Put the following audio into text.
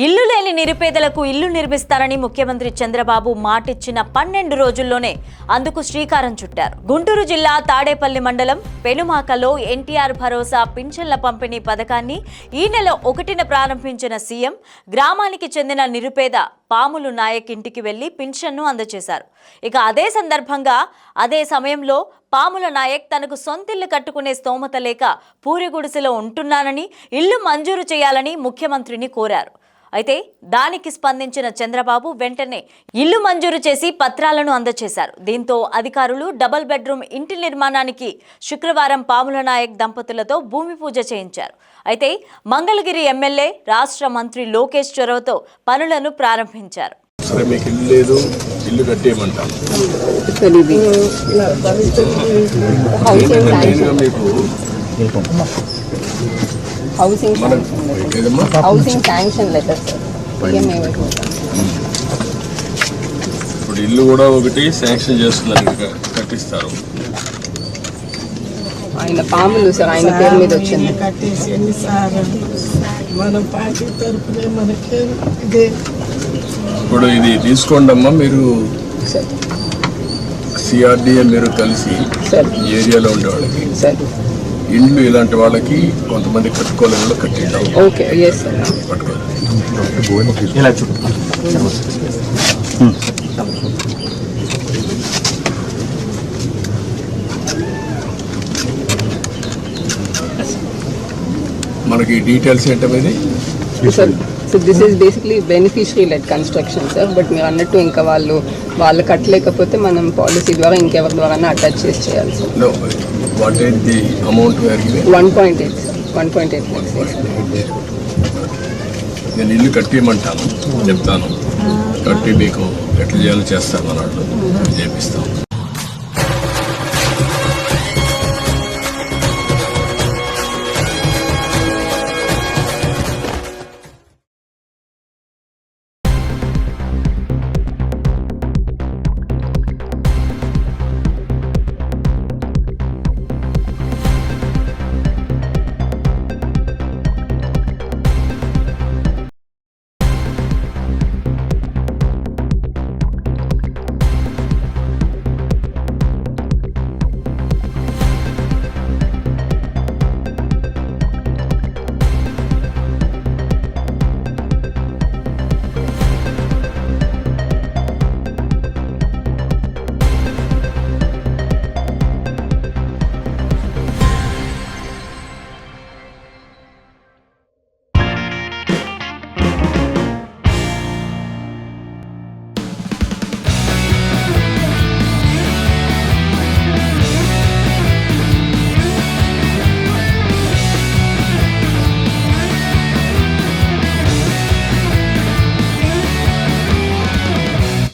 ఇల్లు లేని నిరుపేదలకు ఇల్లు నిర్మిస్తారని ముఖ్యమంత్రి చంద్రబాబు మాటిచ్చిన 12 రోజుల్లోనే అందుకు శ్రీకారం చుట్టారు. గుంటూరు జిల్లా తాడేపల్లి మండలం పెనుమాకలో ఎన్టీఆర్ భరోసా పింఛన్ల పంపిణీ పథకాన్ని ఈ నెల 1న ప్రారంభించిన సీఎం గ్రామానికి చెందిన నిరుపేద పాములు నాయక్ ఇంటికి వెళ్లి పింఛన్ను అందజేశారు. ఇక అదే సందర్భంగా అదే సమయంలో పాముల నాయక్ తనకు సొంతిల్లు కట్టుకునే స్తోమత లేక పూరి గుడిసెలో ఉంటున్నానని ఇల్లు మంజూరు చేయాలని ముఖ్యమంత్రిని కోరారు. అయితే దానికి స్పందించిన చంద్రబాబు వెంటనే ఇల్లు మంజూరు చేసి పత్రాలను అందజేశారు. దీంతో అధికారులు డబుల్ బెడ్రూమ్ ఇంటి నిర్మాణానికి శుక్రవారం పాముల నాయక్ దంపతులతో భూమి పూజ చేయించారు. అయితే మంగళగిరి ఎమ్మెల్యే రాష్ట్ర మంత్రి లోకేష్ చొరవతో పనులను ప్రారంభించారు. హౌసింగ్ శాంక్షన్ లెటర్ ఇప్పుడు ఇల్లు కూడా ఒకటి శాంక్షన్ చేస్తున్నారు, కట్టిస్తారు. ఆయన పాములు సార్ ఆయన పేరు మీద వచ్చింది. ఇప్పుడు ఇది తీసుకోండి అమ్మా, మీరు సిఆర్డిఏ మీరు కలిసి ఏరియాలో ఉండే వాళ్ళకి ఇండ్లు ఇలాంటి వాళ్ళకి కొంతమంది కట్టుకోవాలి కూడా కట్టిండాం. మనకి డీటెయిల్స్ ఏంటనేది so this is basically beneficiary lead construction sir. But మీరు అన్నట్టు ఇంకా వాళ్ళు కట్టలేకపోతే మనం పాలసీ ద్వారా ఇంకెవరి ద్వారా అటాచ్ చేసి చేయాలి sir. What is the amount 1.8 sir. 1.8 నేను ఇల్లు కట్టియమంటాను, చెప్తాను, కట్టి మీకు ఎట్లా చేయాలో చేస్తాను అన్నట్లు చేపిస్తాను.